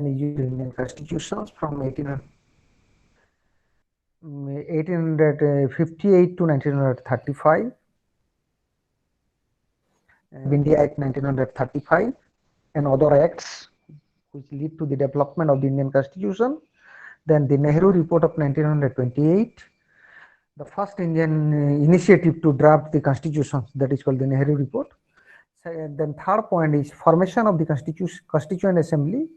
Indian constitutions from 1858 to 1935, and India Act 1935, and other acts which lead to the development of the Indian Constitution. Then the Nehru Report of 1928, the first Indian initiative to draft the Constitution, that is called the Nehru Report. Then third point is formation of the Constituent Assembly.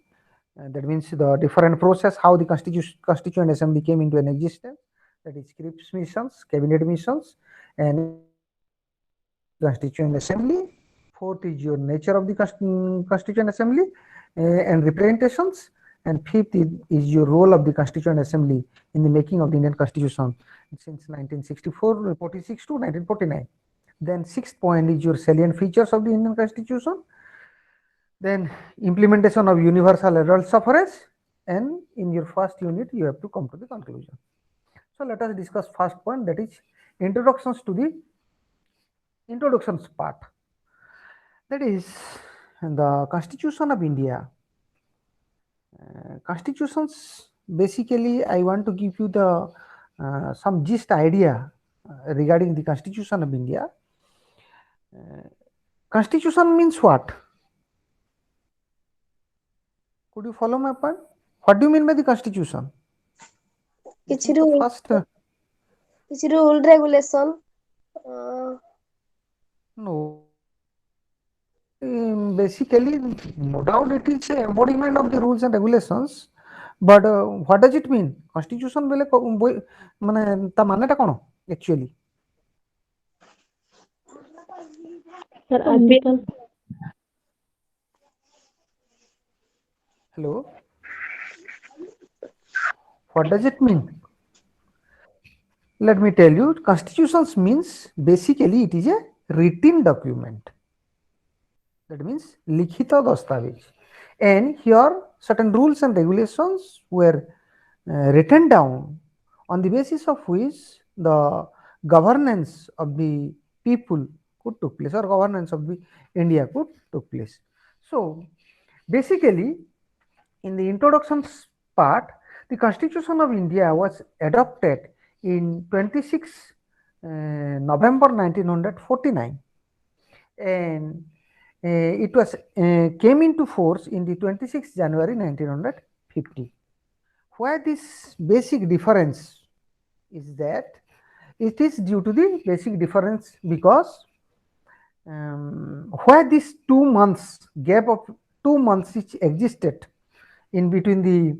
That means the different process how the Constituent Assembly came into an existence. That is Scripps missions, cabinet missions, and Constituent Assembly. Fourth is your nature of the Constituent Assembly and representations. And fifth is your role of the Constituent Assembly in the making of the Indian Constitution since 1964, 46 to 1949. Then sixth point is your salient features of the Indian Constitution. Then implementation of universal adult suffrage, and in your first unit you have to come to the conclusion. So let us discuss first point, that is introductions to the introductions part. That is the Constitution of India. Constitutions, basically I want to give you the some gist idea regarding the Constitution of India. Constitution means what? Could you follow my point? What do you mean by the Constitution? First, rule regulation. No. Basically, no doubt it is an embodiment of the rules and regulations. But what does it mean? Constitution bele mane ta mane ta kono actually? Hello. What does it mean? Let me tell you. Constitutions means basically it is a written document. That means likhita dastaveज. And here certain rules and regulations were written down on the basis of which the governance of the people could took place, or governance of the India could took place. So basically in the introductions part, the Constitution of India was adopted in 26 November 1949, and it was came into force in the 26th January 1950. Why this basic difference is that it is due to the basic difference because why this 2 months gap of 2 months which existed in between the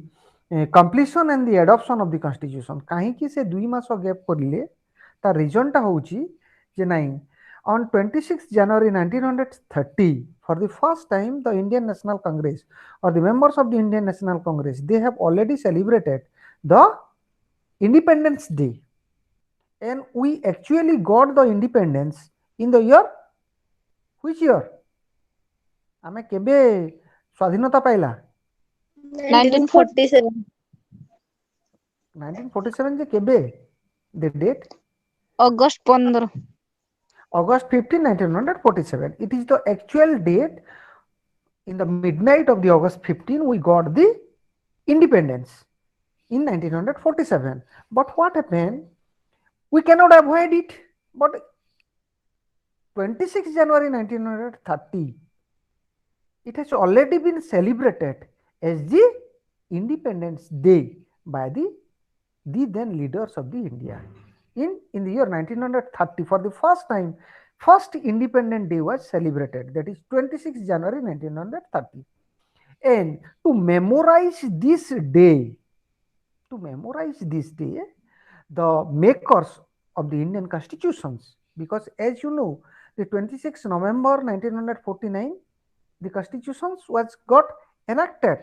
completion and the adoption of the Constitution, kahinki se 2 mass gap करले ता reason टा होउची जे नाही on 26th January 1930, for the first time, the Indian National Congress or the members of the Indian National Congress, they have already celebrated the Independence Day. And we actually got the independence in the year, which year? Ame kebe swadhinata paila? 1947. 1947 je kebe? The date? August 15. August 15, 1947. It is the actual date. In the midnight of the August 15, we got the independence in 1947. But what happened? We cannot avoid it. But 26 January 1930, it has already been celebrated as the Independence Day by the then leaders of the India. In the year 1930, for the first time, first Independent Day was celebrated. That is 26 January 1930. And to memorize this day, the makers of the Indian constitutions, because as you know, the 26 November 1949, the constitutions was got enacted,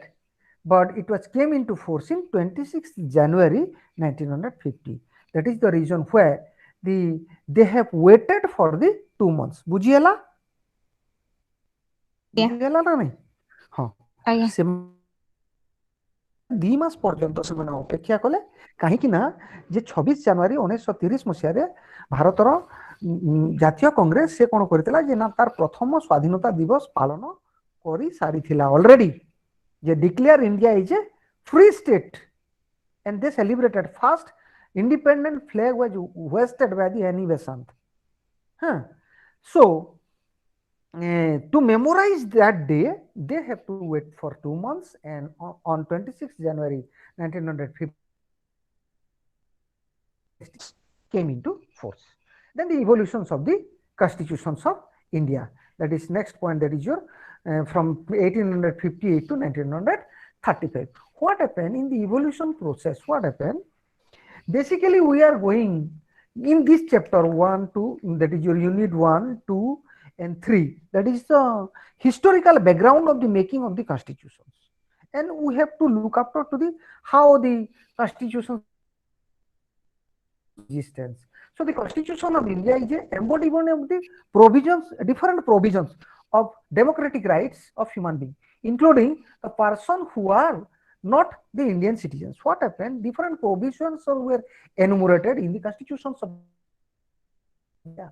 but it was came into force in 26 January 1950. That is the reason why they have waited for the 2 months. बुझिएला? बुझिएला ना नहीं? हाँ. 2 मास पर्यंत से मैंने अपेक्षा कले काहेकि ना जे 26 जनवरी 1930 मसिया रे भारतर जातीय कांग्रेस से कोन करथिला जे ना तार प्रथम स्वाधीनता दिवस पालन करी सारी थिला already. They declare India is a free state, and they celebrated first independent flag was hoisted by the Annie Besant. Huh. So to memorize that day, they have to wait for 2 months, and on 26th January 1950 came into force. Then the evolutions of the constitutions of India. That is next point. That is your from 1858 to 1935. What happened in the evolution process? What happened? Basically, we are going in this chapter 1, 2, that is your unit 1, 2, and 3. That is the historical background of the making of the constitutions. And we have to look after to the how the constitutions existence. So the Constitution of India is a embodiment of the provisions, different provisions of democratic rights of human being, including the person who are not the Indian citizens. What happened? Different provisions were enumerated in the constitutions of India.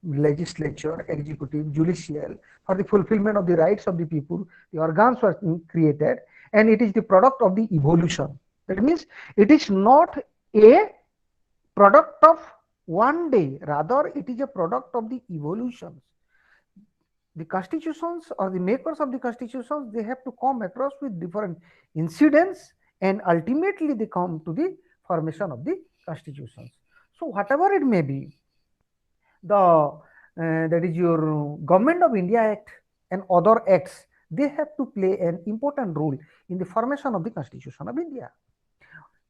Legislature, executive, judicial, for the fulfillment of the rights of the people, the organs were created, and it is the product of the evolution. That means it is not a product of one day, rather it is a product of the evolutions. The constitutions or the makers of the constitutions, they have to come across with different incidents, and ultimately they come to the formation of the constitutions. So whatever it may be, the that is your Government of India Act and other acts, they have to play an important role in the formation of the Constitution of India.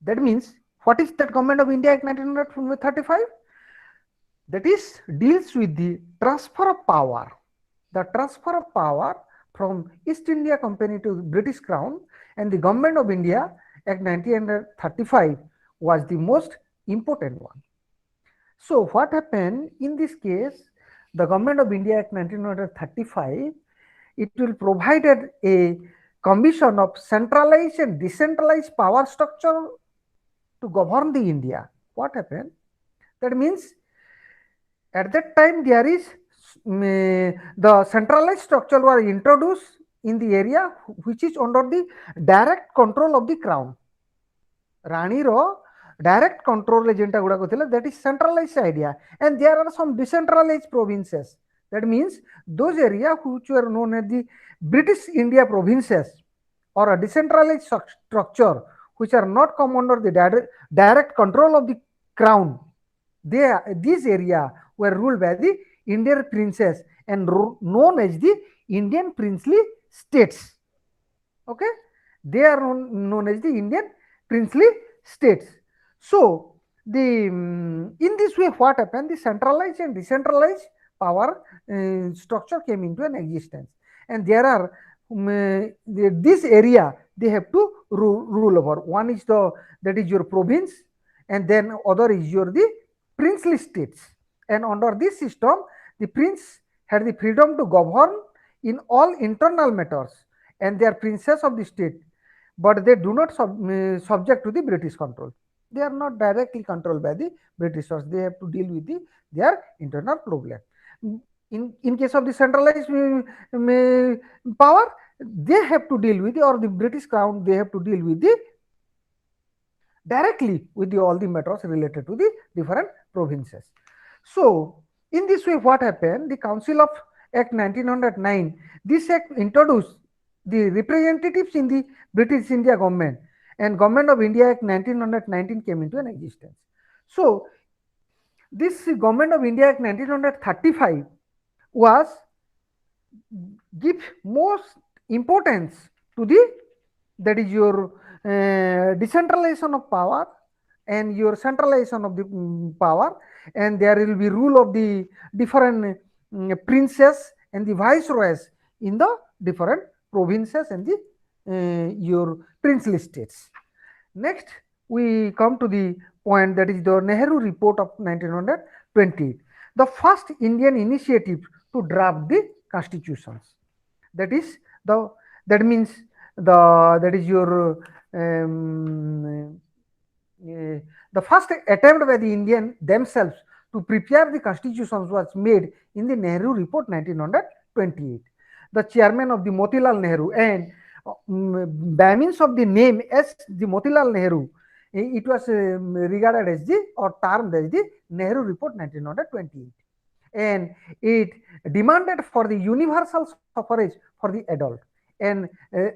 That means, what is that Government of India Act 1935? That is deals with the transfer of power. The transfer of power from East India Company to British Crown, and the Government of India Act 1935 was the most important one. So what happened in this case? The Government of India Act 1935, it will provide a combination of centralized and decentralized power structure to govern the India. What happened? That means at that time there is the centralized structure were introduced in the area which is under the direct control of the crown. Raniro direct control agenta guda kotila, that is centralized idea, and there are some decentralized provinces. That means those areas which were known as the British India provinces, or a decentralized structure which are not come under the direct control of the crown, these area were ruled by the Indian princes and known as the Indian princely states. Okay, they are known as the Indian princely states. So the in this way, what happened? The centralized and decentralized power structure came into an existence, and there are this area they have to rule over. One is that is your province, and then other is your the princely states. And under this system, the prince had the freedom to govern in all internal matters, and they are princes of the state, but they do not subject to the British control. They are not directly controlled by the Britishers. They have to deal with their internal problem. In case of the centralized power, they have to deal with or the British crown, they have to deal with directly with all the matters related to the different provinces. So in this way, what happened? The Council of Act 1909, this act introduced the representatives in the British India government, and Government of India Act 1919 came into an existence. So this Government of India Act 1935 was give most importance to the, that is your decentralization of power and your centralization of the power, and there will be rule of the different princes and the viceroys in the different provinces and the your princely states. Next, we come to the point, that is the Nehru Report of 1920, the first Indian initiative to draft the constitutions. That is that means that is your the first attempt by the Indian themselves to prepare the constitutions was made in the Nehru Report 1928. The chairman of the Motilal Nehru, and by means of the name as the Motilal Nehru, it was regarded as the or termed as the Nehru Report 1928, and it demanded for the universal suffrage for the adult and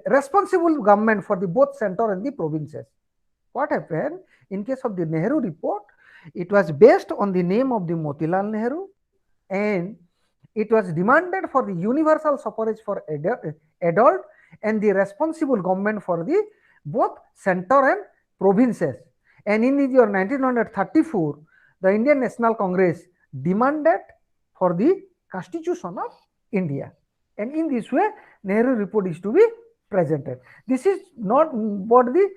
responsible government for the both center and the provinces. What happened in case of the Nehru Report? It was based on the name of the Motilal Nehru, and it was demanded for the universal suffrage for adult and the responsible government for the both center and provinces. And in the year 1934, the Indian National Congress demanded for the Constitution of India. And in this way, Nehru Report is to be presented. This is not what the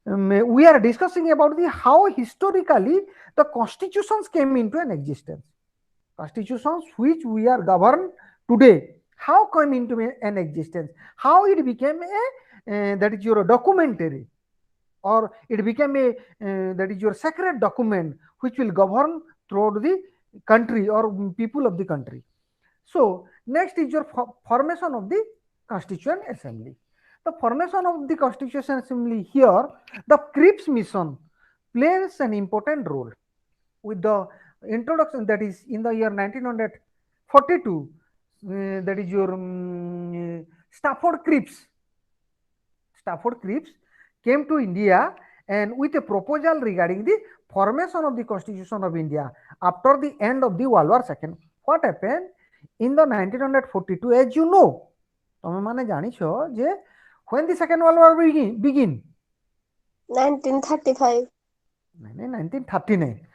we are discussing about the how historically the constitutions came into an existence. Constitutions which we are governed today, how came into an existence, how it became a that is your documentary, or it became a that is your sacred document which will govern throughout the country or people of the country. So next is your formation of the Constituent Assembly. The formation of the Constitution Assembly here, the Cripps mission plays an important role with the introduction, that is in the year 1942, that is your Stafford Cripps. Stafford Cripps came to India and with a proposal regarding the formation of the Constitution of India after the end of the World War II. What happened in the 1942? As you know, ତମେ ମାନେ ଜାଣିଛ ଯେ when the Second World War begin? 1935. 1939.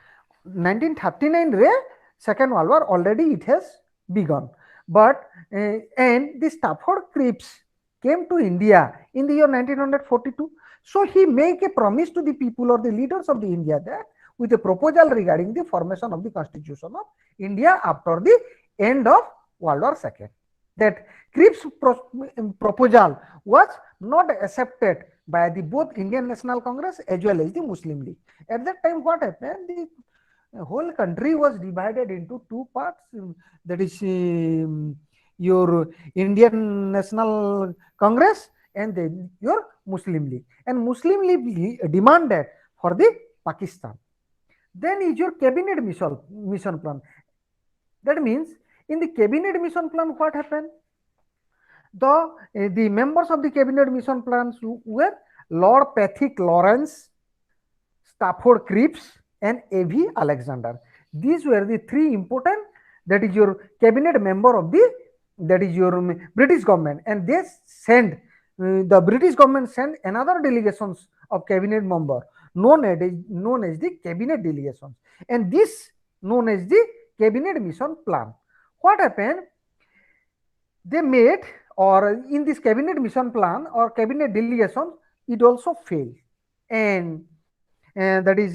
1939 re Second World War already it has begun. But and the Stafford Cripps came to India in the year 1942. So he make a promise to the people or the leaders of the India that with a proposal regarding the formation of the Constitution of India after the end of World War II. That Cripps proposal was not accepted by the both Indian National Congress as well as the Muslim League. At that time, what happened? The whole country was divided into two parts. That is your Indian National Congress and then your Muslim League. And Muslim League demanded for the Pakistan. Then is your cabinet mission plan. That means in the cabinet mission plan, what happened? The members of the cabinet mission plans were Lord Pethick Lawrence, Stafford Cripps, and A.V. Alexander. These were the three important, that is your cabinet member of the, that is your British government, and they sent the British government sent another delegations of cabinet member known as the cabinet delegations, and this known as the cabinet mission plan. What happened? They made, or in this cabinet mission plan or cabinet delegation, it also failed, and that is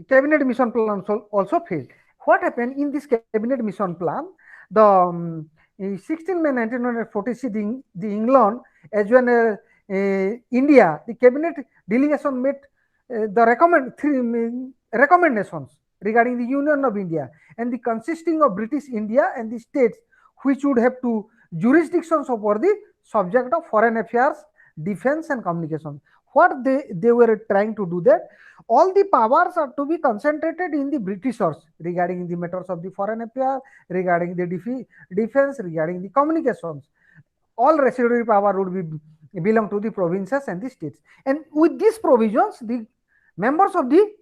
cabinet mission plan also failed. What happened in this cabinet mission plan? The 16 May 1946, the England as well as India, the cabinet delegation made the three recommendations regarding the Union of India, and the consisting of British India and the states which would have to jurisdictions over the subject of foreign affairs, defense and communication. What they were trying to do that all the powers are to be concentrated in the Britishers regarding the matters of the foreign affairs, regarding the defense, regarding the communications. All residuary power would be belong to the provinces and the states. And with these provisions, the members of the,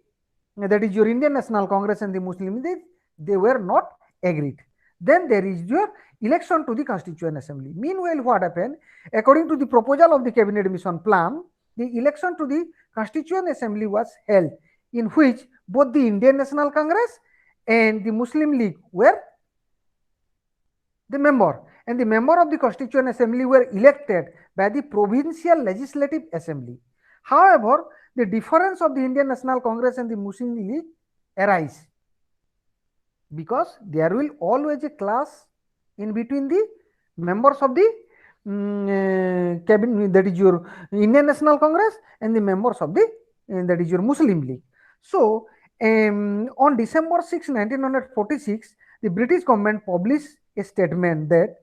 that is your Indian National Congress and the Muslim League, they were not agreed. Then there is your election to the Constituent Assembly. Meanwhile, what happened? According to the proposal of the Cabinet Mission Plan, the election to the Constituent Assembly was held, in which both the Indian National Congress and the Muslim League were the member, and the member of the Constituent Assembly were elected by the Provincial Legislative Assembly. However, the difference of the Indian National Congress and the Muslim League arise because there will always a class in between the members of the cabinet, that is your Indian National Congress, and the members of the that is your Muslim League. So on December 6, 1946, the British government published a statement that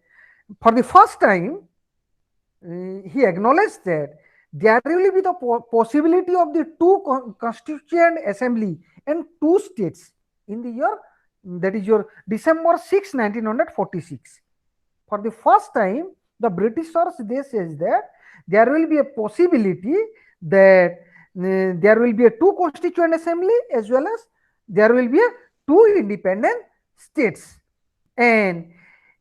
for the first time, he acknowledged that there will be the possibility of the two constituent assembly and two states in the year, that is your December 6, 1946. For the first time, the Britishers, they says that there will be a possibility that there will be a two constituent assembly as well as there will be a two independent states. And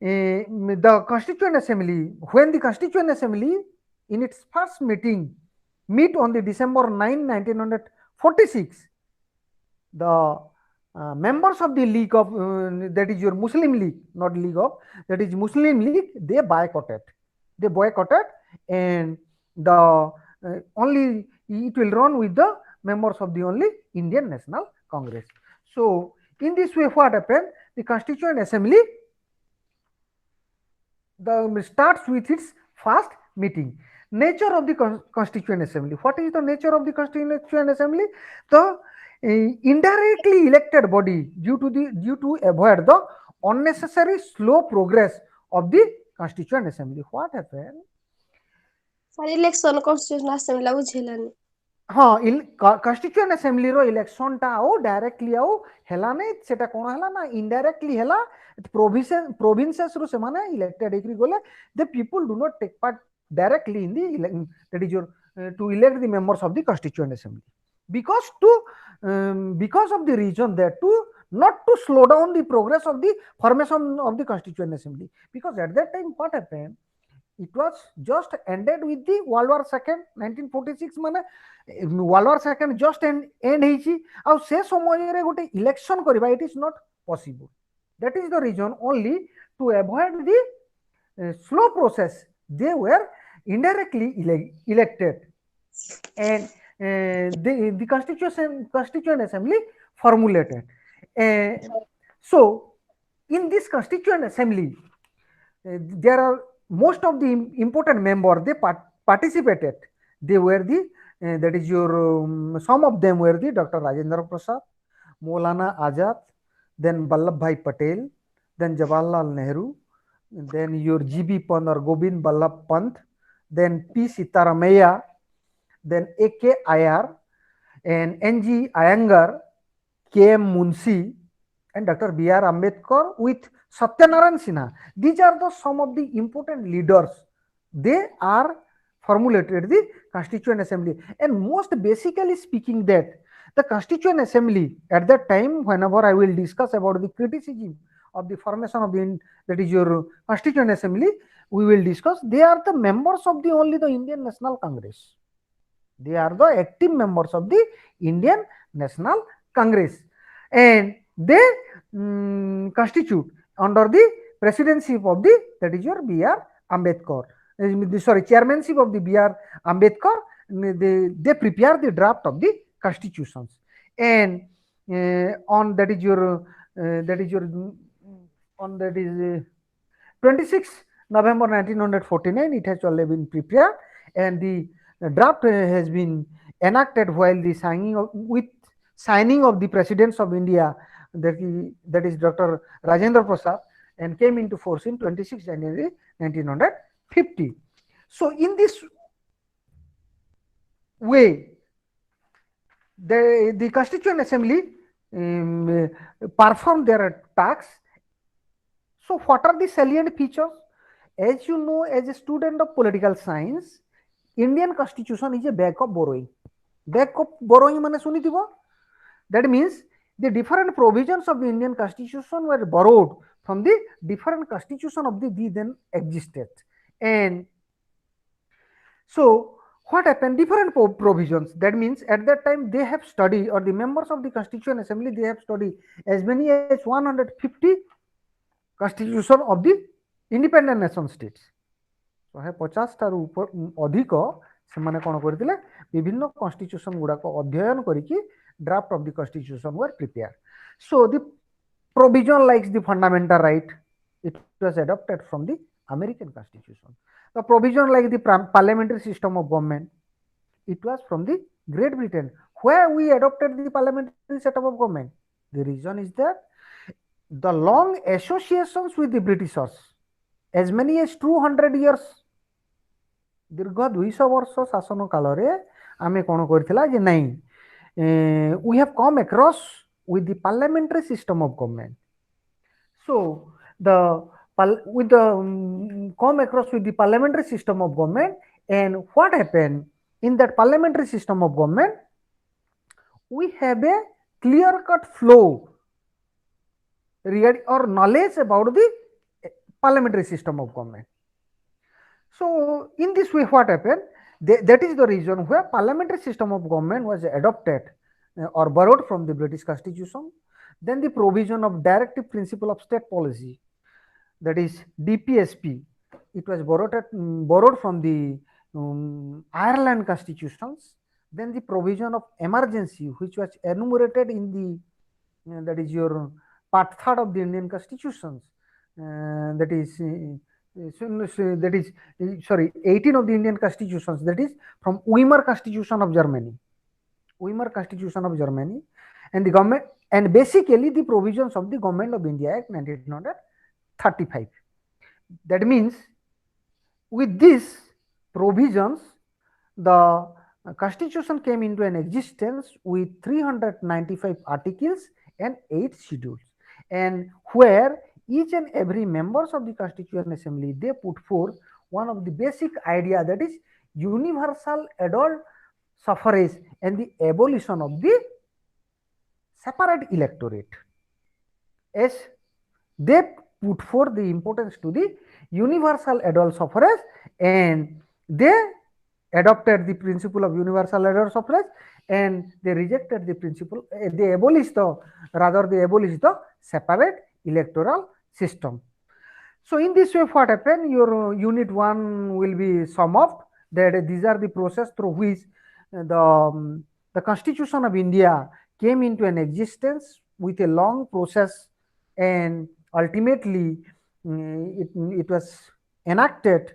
the constituent assembly, when the constituent assembly in its first meeting meet on the December 9, 1946, the members of the League of, that is your Muslim League, not League of, that is Muslim League, they boycotted. They boycotted, and the only it will run with the members of the only Indian National Congress. So in this way, what happened? The Constituent Assembly starts with its first meeting. Nature of the Constituent Assembly. What is the nature of the Constituent Assembly? The indirectly elected body due to avoid the unnecessary slow progress of the Constituent Assembly. What happened? Sir election constitutional assembly बुझेलानी हाँ Constituent assembly रो election टा आओ directly आओ हेला नै सेटा कोन हेला ना indirectly हेला provinces रो से माने इलेक्टेड एकरी गोले the people do not take part directly in the that is your to elect the members of the constituent assembly because of the reason that to not to slow down the progress of the formation of the constituent assembly, because at that time what happened, it was just ended with the World War II 1946 माने World War II just end ହେଇଛି ଆଉ ସେ ସମୟରେ ଗୋଟେ election କରିବା it is not possible. That is the reason only to avoid the slow process they were indirectly elected, and the constituent assembly formulated. So in this constituent assembly there are most of the important members they participated. They were the that is your some of them were the Dr. Rajendra Prasad, Maulana Azad, then Vallabhbhai Patel, then Jawaharlal Nehru, then your GB Pant or Gobind Ballabh Pant, then P. Sitaramaiah, then A.K. Iyer, and N.G. Iyengar, K.M. Munshi, and Dr. B.R. Ambedkar with Satyanarayan Sinha. These are the some of the important leaders. They are formulated the Constituent Assembly, and most basically speaking that the Constituent Assembly at that time, whenever I will discuss about the criticism of the formation of the that is your Constituent Assembly, we will discuss. They are the members of the only the Indian National Congress. They are the active members of the Indian National Congress, and they constitute under the presidency of the that is your B.R. Ambedkar. Sorry, chairmanship of the B.R. Ambedkar. They prepare the draft of the constitutions, and on that is your on that is 26 November 1949 it has already been prepared, and the draft has been enacted while the signing of the presidents of India, that is Dr. Rajendra Prasad, and came into force in 26 January 1950. So in this way the Constituent Assembly performed their tasks. So what are the salient features? As you know, as a student of political science, Indian Constitution is a bag of borrowing. Bag of borrowing mane sunithibo. That means the different provisions of the Indian Constitution were borrowed from the different constitution of the then existed. And so what happened? Different provisions. That means at that time they have studied, or the members of the Constituent Assembly, they have studied as many as 150 constitution of the independent nation states. 150 ଠାରୁ ଅଧିକ ସେମାନେ କ'ଣ କରିଥିଲେ, ବିଭିନ୍ନ constitution ଗୁଡାକ ଅଧ୍ୟୟନ କରିକି draft of the constitution were prepared. So the provision like the fundamental right, it was adopted from the American Constitution. The provision like the parliamentary system of government, it was from the Great Britain. Where we adopted the parliamentary setup of government? The reason is that the long associations with the Britishers as many as 200 years दीर्घ 200 वर्ष शासन काल आम कौन कर we have come across with the parliamentary system of government. So the with the come across with the parliamentary system of government, and what happened in that parliamentary system of government, we have a clear cut flow or knowledge about the parliamentary system of government. So in this way, what happened? That is the reason where parliamentary system of government was adopted or borrowed from the British Constitution. Then the provision of directive principle of state policy, that is DPSP, it was borrowed from the Ireland constitutions. Then the provision of emergency, which was enumerated in the that is your part 3rd of the Indian constitutions, that is 18 of the Indian constitutions, that is from Weimar Constitution of Germany. Weimar Constitution of Germany, and the government, and basically the provisions of the Government of India Act 1935. That means with these provisions, the constitution came into an existence with 395 articles and 8 schedules, and where each and every members of the Constituent Assembly, they put forth one of the basic idea, that is universal adult suffrage and the abolition of the separate electorate. As they put forth the importance to the universal adult suffrage, and they adopted the principle of universal adult suffrage, and they rejected the principle, they abolished the separate electoral system. So in this way, what happened? Your unit 1 will be sum up that these are the process through which the Constitution of India came into an existence with a long process, and ultimately it was enacted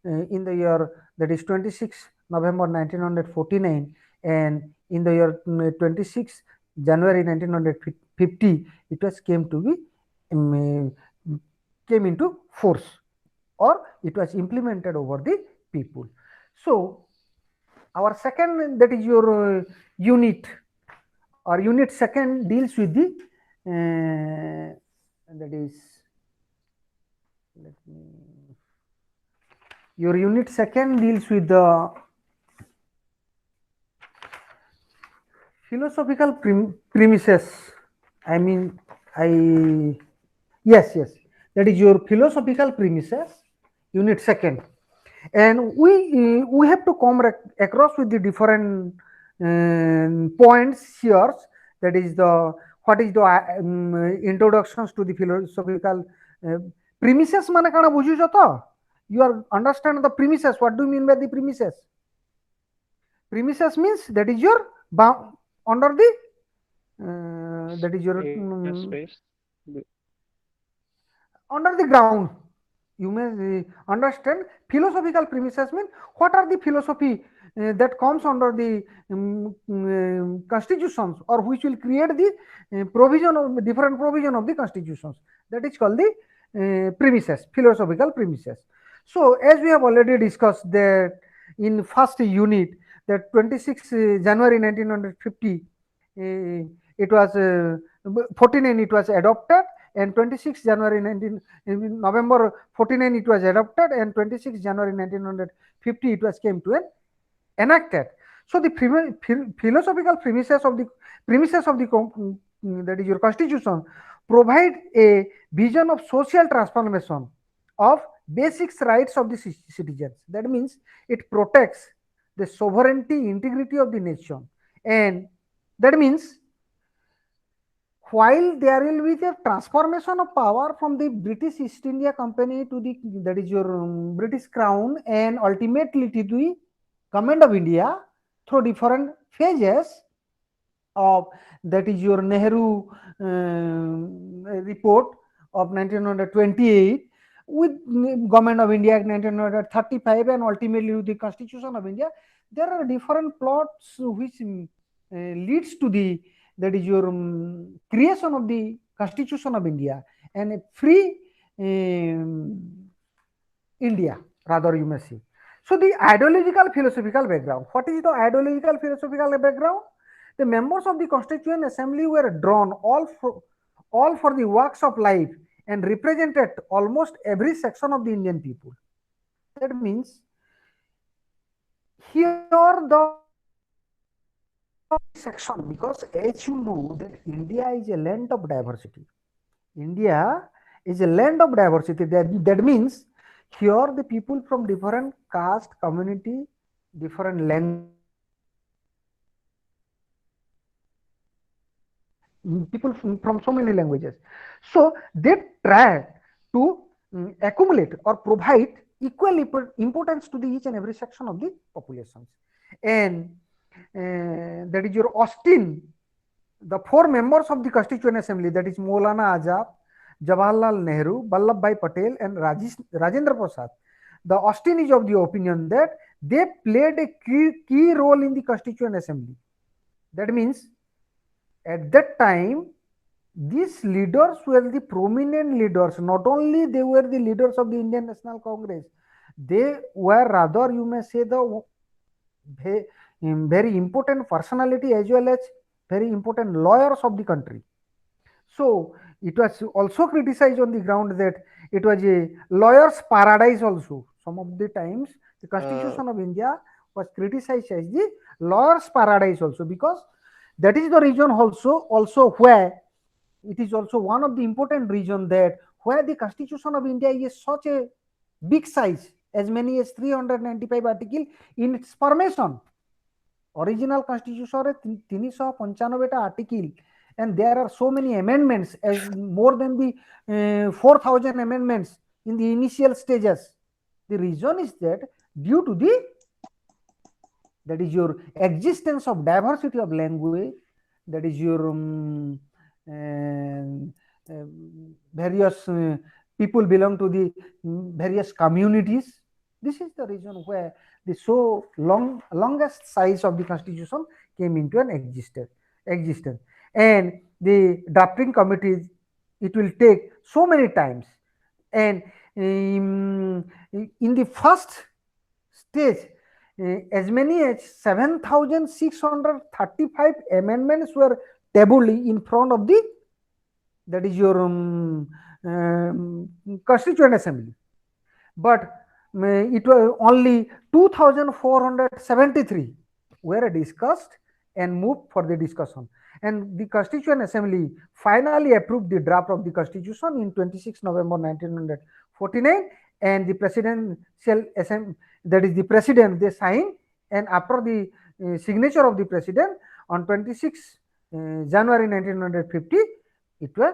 in the year, that is 26 November 1949, and in the year 26 January 1950 it was came into force, or it was implemented over the people. So our second, that is your unit, or unit 2nd, deals with the that is, your unit 2nd deals with the philosophical premises. Yes, that is your philosophical premises, unit 2nd, and we have to come across with the different points here. That is what is the introductions to the philosophical premises mane kana bujhucho to? You are understand the premises. What do you mean by the premises? Premises means that is your under the that is your space under the ground. You may understand philosophical premises mean what are the philosophy that comes under the constitutions, or which will create the provision of different provision of the constitutions. That is called the premises, philosophical premises. So as we have already discussed that in first unit, that 26 January 1950 it was 49 it was adopted, and 26 January 19 November 49 it was adopted, and 26 January 1950 it was came to an enacted. So the philosophical premises of the that is your constitution provide a vision of social transformation of basic rights of the citizens. That means it protects the sovereignty, integrity of the nation, and that means while there will be a transformation of power from the British East India Company to the, that is your British Crown, and ultimately to the Government of India through different phases of, that is your Nehru report of 1928, with Government of India Act 1935, and ultimately with the Constitution of India. There are different plots which leads to the, that is your creation of the Constitution of India, and a free India, rather you may say. So the ideological philosophical background. What is the ideological philosophical background? The members of the Constituent Assembly were drawn all for the works of life and represented almost every section of the Indian people. That means here the section, because as you know that India is a land of diversity. India is a land of diversity. That means here the people from different caste, community, different language, people from so many languages. So they try to accumulate or provide equal importance to the each and every section of the populations. And that is your Austin, the four members of the Constituent Assembly, that is Maulana Azad, Jawaharlal Nehru, Vallabhbhai Patel, and Rajendra Prasad. The Austin is of the opinion that they played a key role in the Constituent Assembly. That means at that time, these leaders were the prominent leaders. Not only they were the leaders of the Indian National Congress, they were rather, you may say, the very important personality as well as very important lawyers of the country. So it was also criticized on the ground that it was a lawyer's paradise also. Some of the times the Constitution of India was criticized as the lawyer's paradise also, because that is the region also where it is also one of the important region that where the Constitution of India is such a big size, as many as 395 articles in its formation. Original Constitution is 395 article, and there are so many amendments, as more than the 4,000 amendments in the initial stages. The reason is that due to the that is your existence of diversity of language, that is your various people belong to the various communities. This is the reason where the longest size of the Constitution came into an existence. And the drafting committee, it will take so many times. And in the first stage, as many as 7,635 amendments were tabled in front of the that is your Constituent Assembly, but it was only 2,473 were discussed and moved for the discussion, and the Constituent Assembly finally approved the draft of the Constitution in 26 November 1949, and the Presidential Assembly, that is the President, they signed, and after the signature of the President on 26 January 1950, it was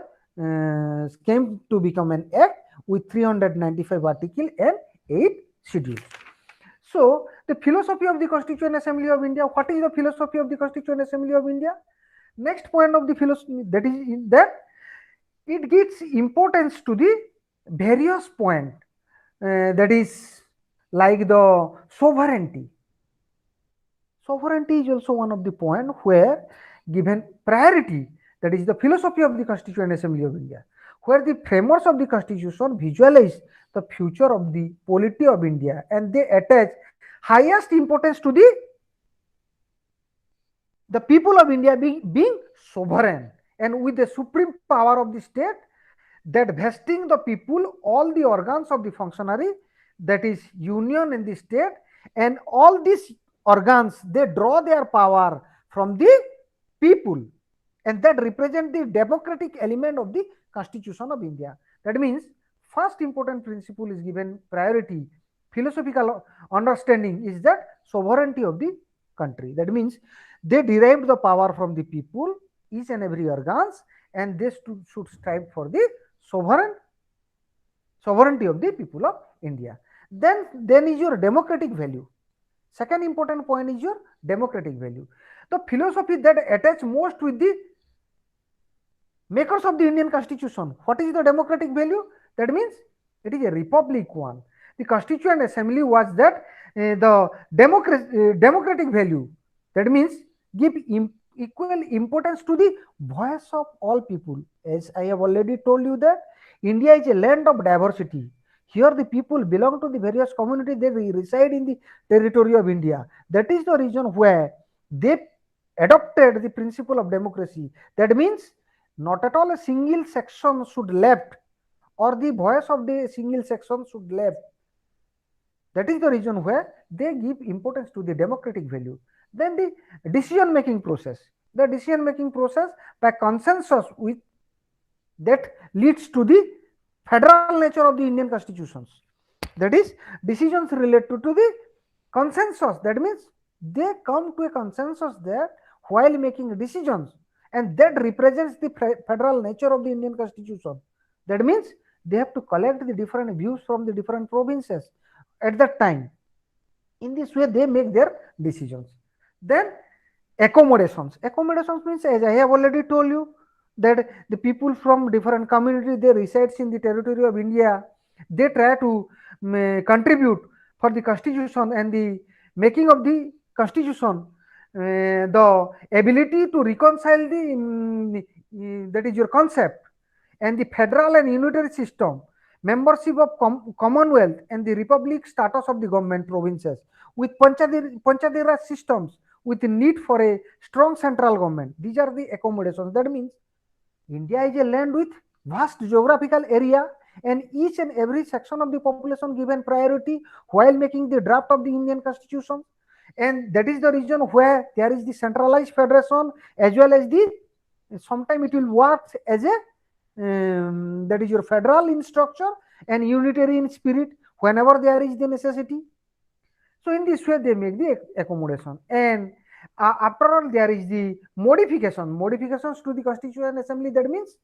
came to become an act with 395 articles and 8 schedules. So the philosophy of the Constituent Assembly of India. What is the philosophy of the Constituent Assembly of India? Next point of the philosophy, that is that it gives importance to the various point, that is like the sovereignty. Sovereignty is also one of the point where given priority, that is the philosophy of the Constituent Assembly of India, where the framers of the Constitution visualize the future of the polity of India, and they attach highest importance to the people of India being sovereign, and with the supreme power of the state, that vesting the people all the organs of the functionary, that is union in the state, and all these organs, they draw their power from the people, and that represent the democratic element of the Constitution of India. That means first important principle is given priority. Philosophical understanding is that sovereignty of the country. That means they derived the power from the people, each and every organs, and they should strive for the sovereignty of the people of India. Then is your democratic value. Second important point is your democratic value. The philosophy that attach most with the makers of the Indian Constitution. What is the democratic value? That means it is a republic one. The Constituent Assembly was that the democratic value. That means give equal importance to the voice of all people. As I have already told you that India is a land of diversity. Here the people belong to the various communities, they reside in the territory of India. That is the reason where they adopted the principle of democracy. That means not at all a single section should left, or the voice of the single section should left. That is the reason where they give importance to the democratic value. Then the decision making process. The decision making process by consensus with that leads to the federal nature of the Indian constitutions. That is, decisions related to the consensus. That means they come to a consensus there while making decisions, and that represents the federal nature of the Indian constitution. That means they have to collect the different views from the different provinces at that time. In this way, they make their decisions. Then accommodations. Accommodations means, as I have already told you, that the people from different communities, they resides in the territory of India, they try to contribute for the constitution and the making of the constitution. The ability to reconcile the that is your concept, and the federal and unitary system, membership of Commonwealth and the republic status of the government provinces, with Panchayati Raj systems, with the need for a strong central government. These are the accommodations. That means India is a land with vast geographical area, and each and every section of the population given priority while making the draft of the Indian constitution. And that is the reason where there is the centralized federation, as well as the sometime it will work as a that is your federal in structure and unitary in spirit whenever there is the necessity. So in this way they make the accommodation. And after all, there is the modifications to the Constituent Assembly. That means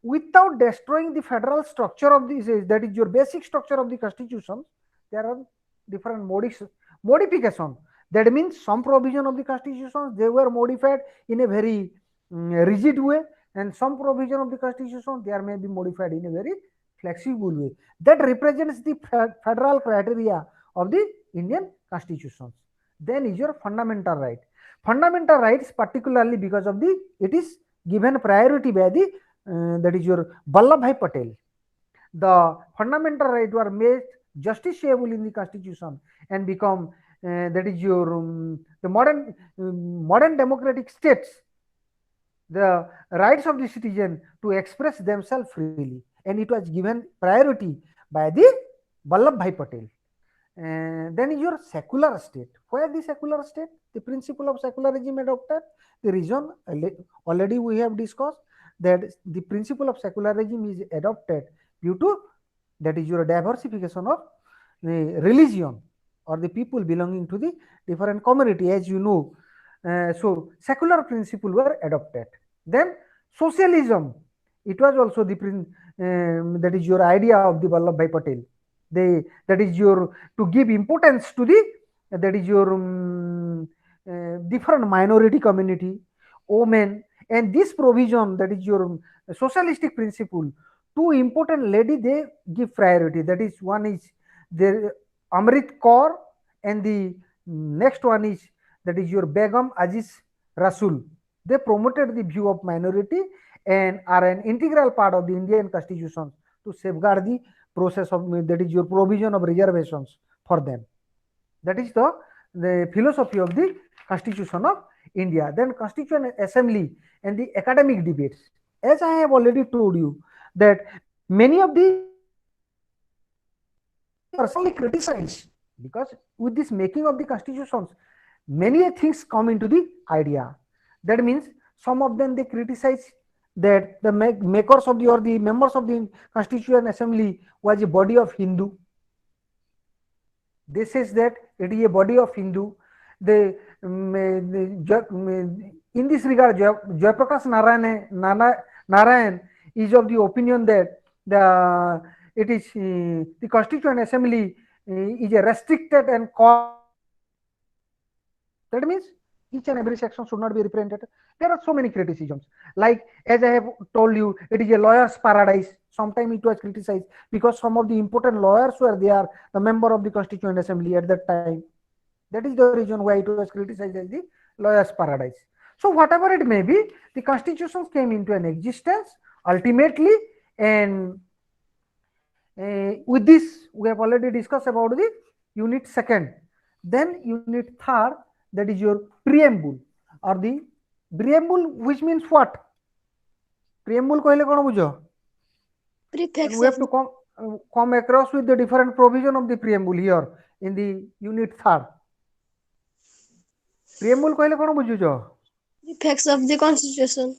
without destroying the federal structure of this, that is your basic structure of the constitution, there are different modification. That means some provision of the constitution, they were modified in a very rigid way, and some provision of the constitution, they may be modified in a very flexible way. That represents the federal criteria of the Indian constitutions. Then is your fundamental right. Fundamental rights, particularly because of the, it is given priority by the that is your Vallabhbhai Patel. The fundamental rights were made justiciable in the constitution and become that is your the modern democratic states, the rights of the citizen to express themselves freely, and it was given priority by the Vallabhbhai Patel. And then is your secular state. Where the secular state? The principle of secularism adopted. The reason already we have discussed, that the principle of secularism is adopted due to that is your diversification of the religion or the people belonging to the different community, as you know. So secular principle were adopted. Then socialism, it was also the that is your idea of the Vallabhbhai Patel. That is your to give importance to the that is your different minority community, women, and this provision, that is your socialistic principle, two important lady they give priority. That is, one is the Amrit Kaur, and the next one is that is your Begum Aziz Rasul. They promoted the view of minority and are an integral part of the Indian constitution to safeguard the process of that is your provision of reservations for them. That is the philosophy of the Constitution of India. Then Constituent Assembly and the academic debates. As I have already told you, that many of the personally criticized, because with this making of the constitutions, many things come into the idea. That means some of them they criticize that the makers of the or the members of the Constituent Assembly was a body of Hindu. They says that it is a body of Hindu. They in this regard, Jayaprakash Narayan is of the opinion that it is the Constituent Assembly is a restricted and that means each and every section should not be represented. There are so many criticisms. Like as I have told you, it is a lawyer's paradise. Sometimes it was criticized because some of the important lawyers were there, the member of the Constituent Assembly at that time. That is the reason why it was criticized as the lawyer's paradise. So whatever it may be, the constitutions came into an existence ultimately, and With this, we have already discussed about the unit second. Then unit third, that is your preamble or the preamble, which means what? Preamble कहले कौन बुझो? And Prefix we of have to come across with the different provision of the preamble here in the unit third. Preamble कहले कौन बुझुचो? prefix of the constitution.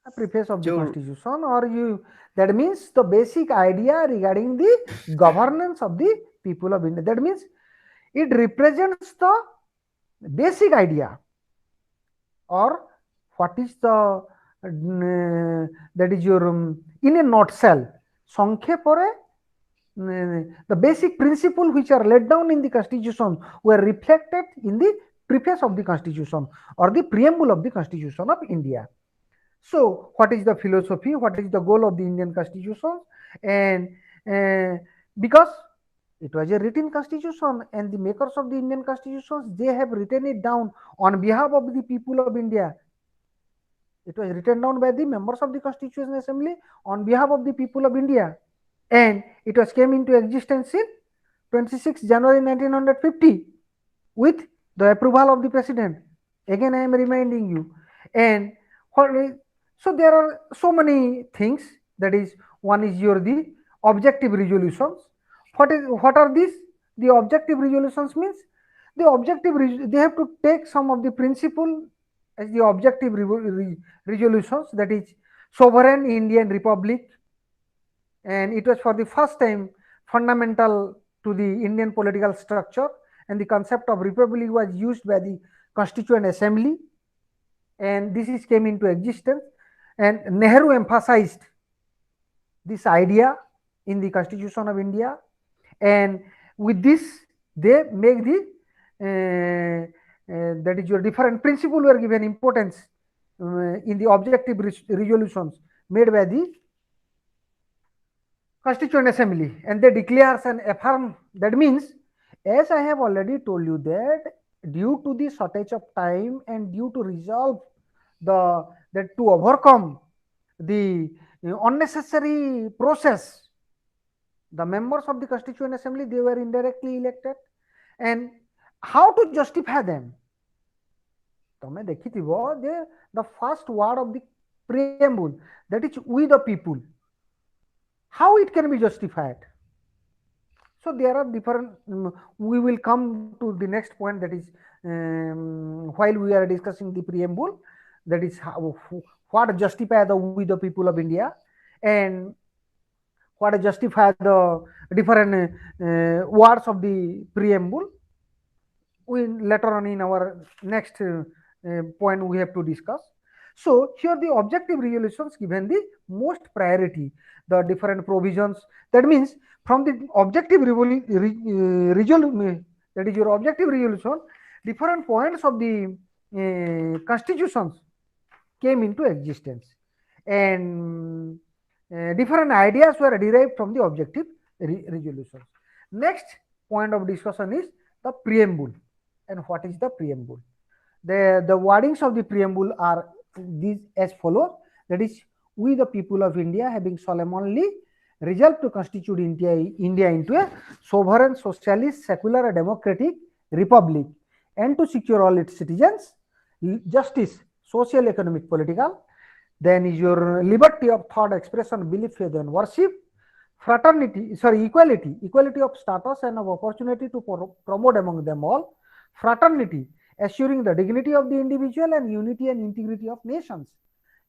A preface of the constitution, or you, that means the basic idea regarding the governance of the people of India. That means it represents the basic idea, or what is the that is your in a nutshell, sankhepore, the basic principle which are laid down in the constitution were reflected in the preface of the constitution or the preamble of the constitution of India. So, what is the philosophy? What is the goal of the Indian constitution? And because it was a written constitution, and the makers of the Indian constitutions, they have written it down on behalf of the people of India. It was written down by the members of the Constitutional Assembly on behalf of the people of India, and it was came into existence in 26 January 1950 with the approval of the president. Again, I am reminding you. And so there are so many things. That is, one is your the objective resolutions. What are these? The objective resolutions means the objective they have to take some of the principle as the objective resolutions, that is sovereign Indian Republic, and it was for the first time fundamental to the Indian political structure, and the concept of republic was used by the Constituent Assembly, and this is came into existence, and Nehru emphasized this idea in the Constitution of India, and with this they make the that is your different principle were given importance in the objective resolutions made by the Constituent Assembly, and they declares and affirm. That means, as I have already told you, that due to the shortage of time and due to resolve that to overcome the unnecessary process, the members of the Constituent Assembly, they were indirectly elected, and how to justify them? तमे देखिथिबो जे the first word of the preamble, that is we the people, how it can be justified? So there are different, we will come to the next point, that is while we are discussing the preamble, that is how, what justify the we the people of India, and what justify the different words of the preamble. We later on in our next point we have to discuss. So here the objective resolutions given the most priority, the different provisions. That means from the objective resolution, that is your objective resolution, different points of the constitutions came into existence, and different ideas were derived from the objective resolutions. Next point of discussion is the preamble. And what is the preamble? The wordings of the preamble are these as follows. That is, we the people of India, having solemnly resolved to constitute India into a sovereign, socialist, secular, democratic republic, and to secure all its citizens justice, social, economic, political. Then is your liberty of thought, expression, belief, faith, and worship. Equality of status and of opportunity to promote among them all. Fraternity, assuring the dignity of the individual and unity and integrity of nations.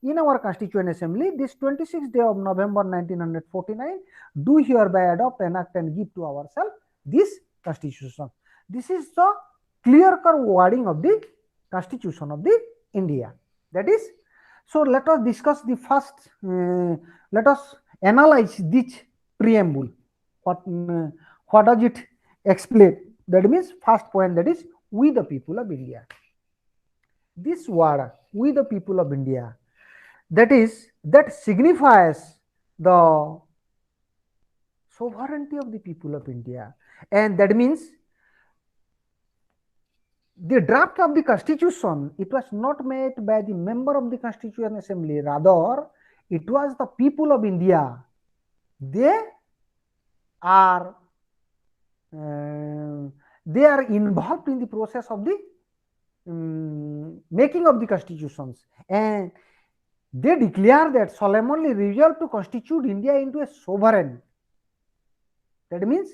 In our Constituent Assembly, this 26th day of November 1949, do hereby adopt, enact, and give to ourselves this Constitution. This is the clear-cut wording of the Constitution of the India. That is, so let us discuss the first. Let us analyze this preamble. What does it explain? That means first point, that is we the people of India. This word, we the people of India, that signifies the sovereignty of the people of India, and that means the draft of the constitution, it was not made by the member of the Constituent Assembly, rather it was the people of India. They are they are involved in the process of the making of the constitutions, and they declare that solemnly resolve to constitute India into a sovereign. That means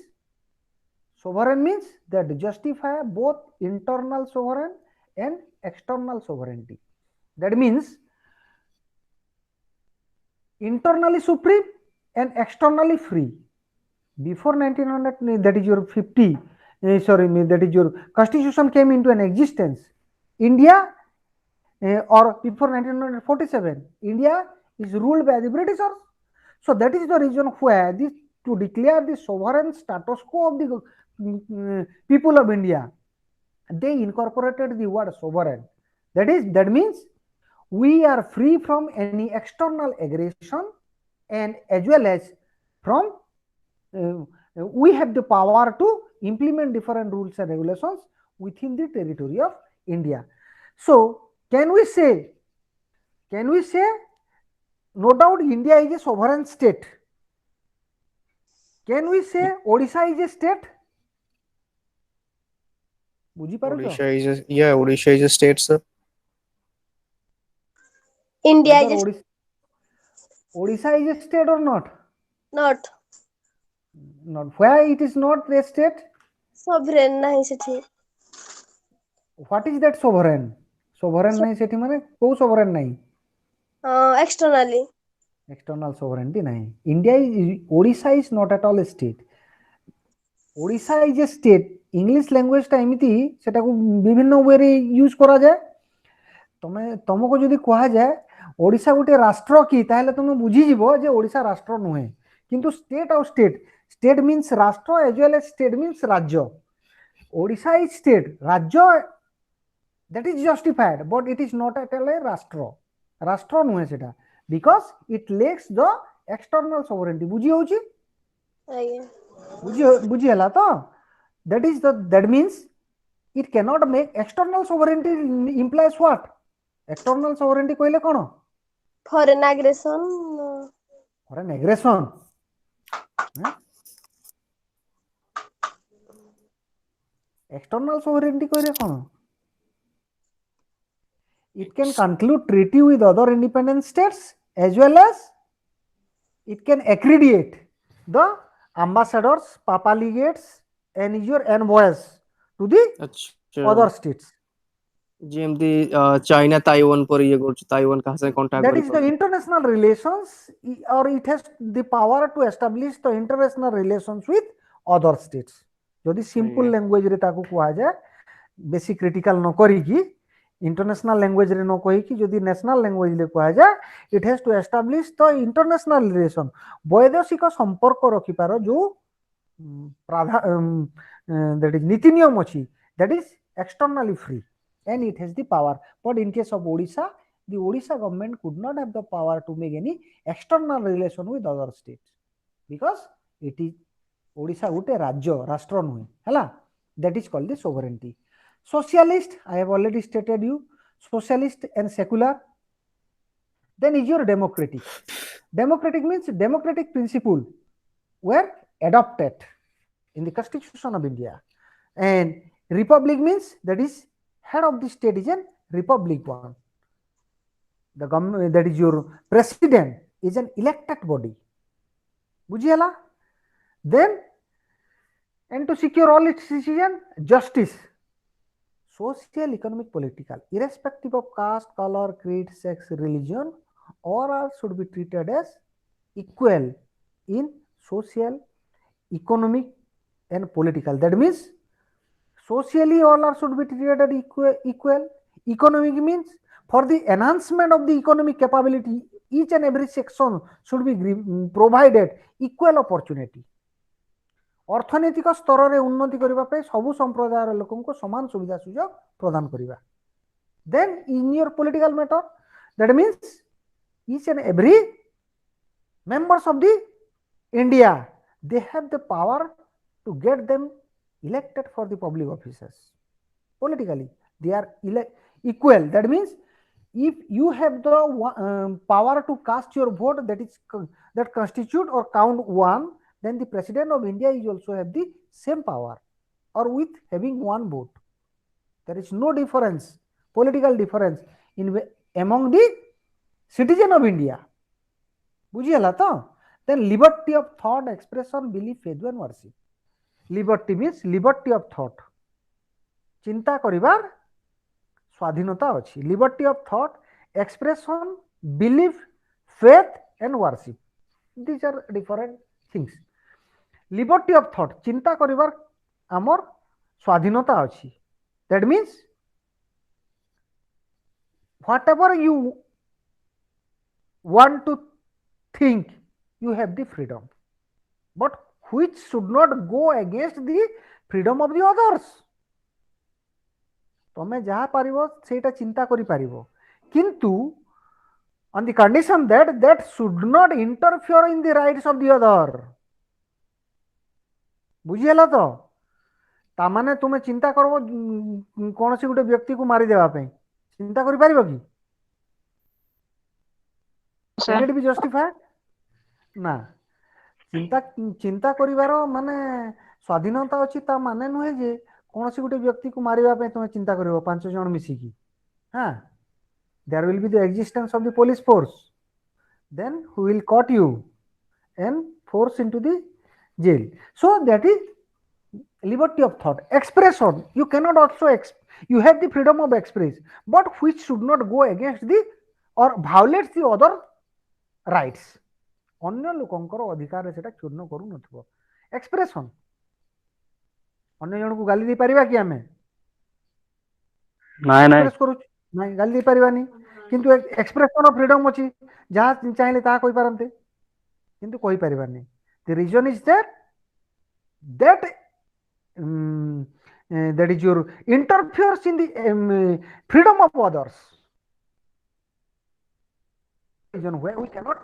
sovereign means that justify both internal sovereign and external sovereignty. That means internally supreme and externally free. Before 1900, that is your 50, that is your constitution came into an existence. India, or before 1947, India is ruled by the Britishers. So that is the reason why this, to declare the sovereign status quo of the people of India, they incorporated the word sovereign. That means we are free from any external aggression, and as well as from we have the power to implement different rules and regulations within the territory of India. So can we say no doubt India is a sovereign state? Can we say Odisha is a state? Odisha is a state, sir. India is Odisha is a state or not? not. Not. Why it is not a state? Sovereign nahi sethi. What is that sovereign? Sovereign nahi sethi mane ko sovereign nahi? Externally. External sovereignty nahi. Odisha is not at all a state. Odisha is a state. English language टा एमिति सेटा को विभिन्न वे रे use करा जाए. तुमको जदि कहा जाए ओडिशा गोटे राष्ट्र कि ताहले तुम बुझी जीवो जे ओडिशा राष्ट्र नुहे, किंतु स्टेट और स्टेट मीन्स राष्ट्र as well as state means राज्य. ओडिशा इज स्टेट, राज्य that is justified, but it is not at all a राष्ट्र नुहे सेटा, because it lacks the external sovereignty. बुझी होची? बुझी हला तो that means it cannot make external sovereignty implies what? External sovereignty कहले कोन? Foreign aggression. Foreign aggression. External sovereignty कहले कोन? It can conclude treaty with other independent states, as well as it can accredit the ambassadors, papaligates, and your envoys to the other states. जेमती China Taiwan पर ये गोच Taiwan कहाँ से contact That is the international relations, or it has the power to establish the international relations with other states. जदि simple language रे ताकू कुआ जाए, बेसी critical न करी की, international language रे न कही की, जदि national language रे कुआ जाए, it has to establish the international relation. वैदेशिक संपर्क रखी पारो जो that is नीति नियम अछि, that is externally free, and it has the power. But in case of Odisha, the Odisha government could not have the power to make any external relation with other states, because it is Odisha gote rajya, rashtra nuhe, hala. That is called the sovereignty. Socialist, I have already stated you, socialist and secular. Then is your democratic. Democratic means democratic principle were adopted in the Constitution of India. And republic means that is head of the state is a republic one. The government, that is your president, is an elected body. Bujhiala? Then, and to secure all its decision, justice. Social, economic, political, irrespective of caste, color, creed, sex, religion, all should be treated as equal in social, economic, and political. That means socially all should be treated equal. Economic means for the enhancement of the economic capability, each and every section should be provided equal opportunity. अर्थनैतिक स्तर रे उन्नति करिबा पे सबु संप्रदायर लोकन को समान सुविधा सुयोग प्रदान करिबा. Then in your political matter, that means each and every members of the India, they have the power to get them elected for the public offices. Politically, they are equal. That means if you have the power to cast your vote, that constitute or count one, then the President of India is also have the same power, or with having one vote. There is no difference, political difference in among the citizen of India. बुझीगला तो? Then liberty of thought, expression, belief, faith and worship. Liberty means liberty of thought. चिंता करिबार स्वाधीनता अछि. Liberty of thought, expression, belief, faith and worship. These are different things. Liberty of thought, चिंता करिबार आमर स्वाधीनता अछि. That means whatever you want to think, you have the freedom, but which should not go against the freedom of the others. तमे जहाँ पारिबो सेटा चिंता करि पारिबो, किंतु on the condition that that should not interfere in the rights of the other. बुझियला तो? तामाने तुमे चिंता करबो कोनोसी गुटे व्यक्ति को मारी देबा पई, चिंता करि पारिबो कि? Can it be justified? ना. चिंता चिंता करिवार माने स्वाधीनता अछि, ता माने नुहे जे कोनोसी गुटे व्यक्ति को मारिबा पई तुमे चिंता करिवो 5 जण मिसी की. हां, there will be the existence of the police force, then who will caught you and force into the jail. So that is liberty of thought. Expression, you cannot also you have the freedom of express, but which should not go against the or violates the other rights. अन्य लोकंकर अधिकार सेटा चूर्ण करू नथबो. Expression, अन्य जन को गाली दे परिबा कि हमें? नाय नाय एक्सप्रेस करू नाही, गाली दे परिबानी, किंतु एक्सप्रेशन ऑफ फ्रीडम अछि, जहाँ चाहिले ता कोइ पारंते, किंतु कोइ परिबानी. The reason is that that is your interferes in the freedom of others. Reason where we cannot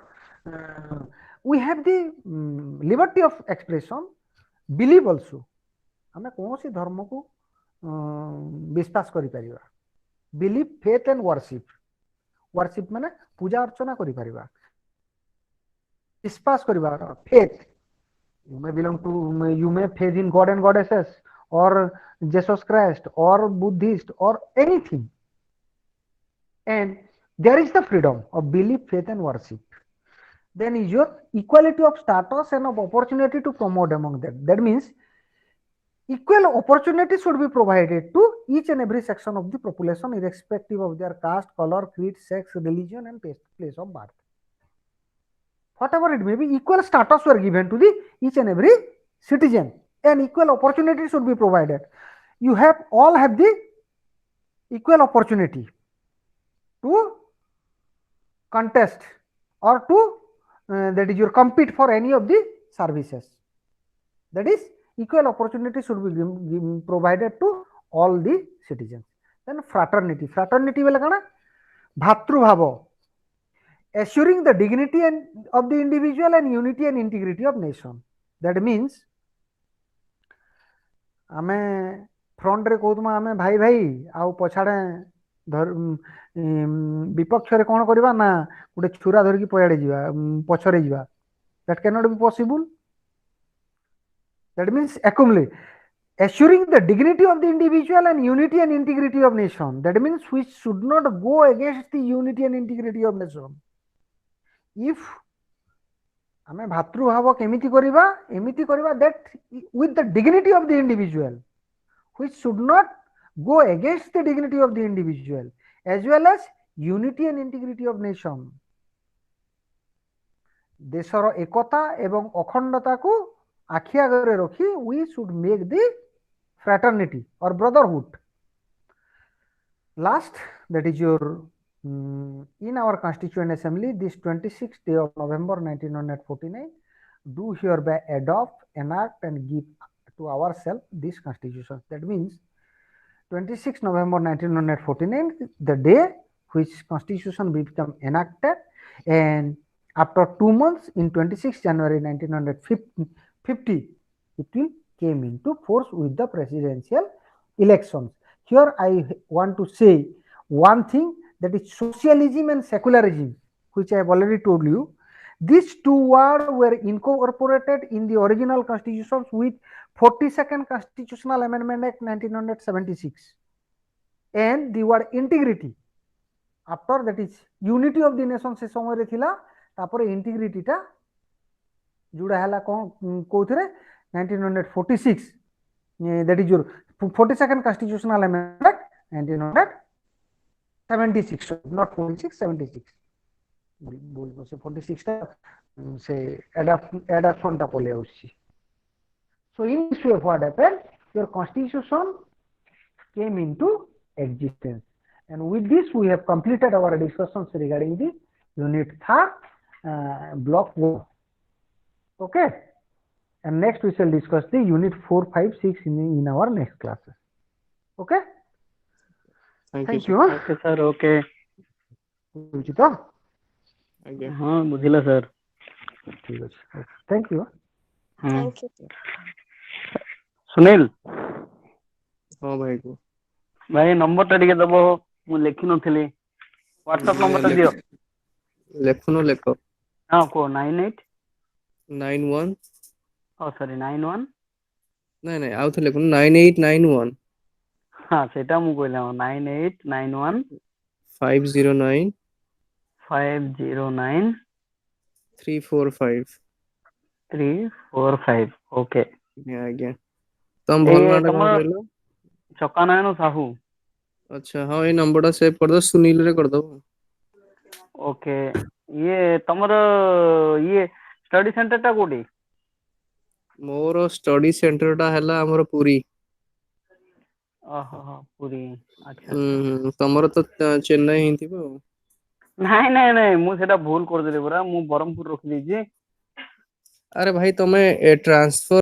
we have the liberty of expression, believe also. हमें कौन सी धर्म को विश्वास करि परिबा. Belief, faith and worship. Worship माने पूजा अर्चना करि परिबा. विश्वास करिबा, faith. You may belong to, you may faith in God and goddesses, or Jesus Christ, or Buddhist, or anything. And there is the freedom of belief, faith and worship. Then is your equality of status and of opportunity to promote among them. That means equal opportunity should be provided to each and every section of the population, irrespective of their caste, color, creed, sex, religion and place of birth. Whatever it may be, equal status were given to the each and every citizen, and equal opportunity should be provided. You have all have the equal opportunity to contest or to that is your compete for any of the services. That is equal opportunity should be provided to all the citizens. Then fraternity. Fraternity बोले कना? भातृभाव. Assuring the dignity of the individual and unity and integrity of nation. That means आमे front रे कहतमा आमे भाई भाई आउ पछाडे विपक्ष रे कोन करबा ना गुटे छुरा धर की पयाडे जीवा पछरे जीवा. That cannot be possible. That means accumulate. Assuring the dignity of the individual and unity and integrity of nation. That means which should not go against the unity and integrity of nation. If आमे भातृभाव केमिति करिबा, एमिति करिबा that with the dignity of the individual, which should not go against the dignity of the individual, as well as unity and integrity of nation. देशर एकता एवं अखंडता को आखि आगे रखी we should make the fraternity or brotherhood. Last, that is your in our Constituent Assembly, this 26th day of November 1949, do hereby adopt, enact and give to ourselves this Constitution. That means 26 November 1949, the day which Constitution become enacted, and after 2 months in 26 January 1950, it will came into force with the presidential elections. Here I want to say one thing, that is socialism and secularism, which I have already told you, These two words were incorporated in the original constitutions with 42nd Constitutional Amendment Act 1976. And the word integrity, after that is unity of the nation से समय रे थिला तापर integrity टा जुड़ा हला कोन कोथरे 1946 that is your 42nd Constitutional Amendment Act 1976, not 46, 76 बोल से 46 टा से adaptation टा पले आउछि. So in this way what happened, your constitution came into existence, and with this we have completed our discussions regarding the unit 3 block 1. Okay, and next we shall discuss the unit 4, 5, 6 in our next classes. Okay, Thank you. Okay sir okay बुझी तो Aଜ୍ଞା. हाँ बुझिला sir ठीक अछि. Thank you. Thank you. Sunil ହଁ ଭାଇ କୁହ. भाई number टा टिके दबो मु लेखि नथली व्हाट्सएप नंबर टा दियो ଲେଖୁନ ଲେଖ. हाँ को 98 91 ओ सॉरी 91 ନାଇଁ ନାଇଁ ଆଉ ଥରେ ଲେଖୁନ 9891 हाँ सेटा मु कहला 9891 509 509 345. 345 ओके ଆଜ୍ଞା. ତମ ଭଲ ए ନାଁ ଟା କଣ तमर କହିଲ? चकानायन साहू ଆଚ୍ଛା ହଁ ଏଇ ନମ୍ବର ଟା ସେଭ୍ କରିଦବ, ସୁନୀଲ ରେ କରିଦବ. ओके ये तमर ये स्टडी सेंटर टा कोडी ମୋର ଷ୍ଟଡି ସେଣ୍ଟର ଟା ହେଲା ଆମର ପୁରୀ. ओहो पूरी अच्छा ତମର ତ ଚେନ୍ନାଇ ହିଁ ଥିବ ଆଉ. ନାଇଁ ନାଇଁ ନାଇଁ ମୁଁ ସେଟା ଭୁଲ କରିଦେଲି ପରା ମୁଁ ବରମପୁର ରଖିଦେଇଛି ଆରେ ଭାଇ ତମେ ଟ୍ରାନ୍ସଫର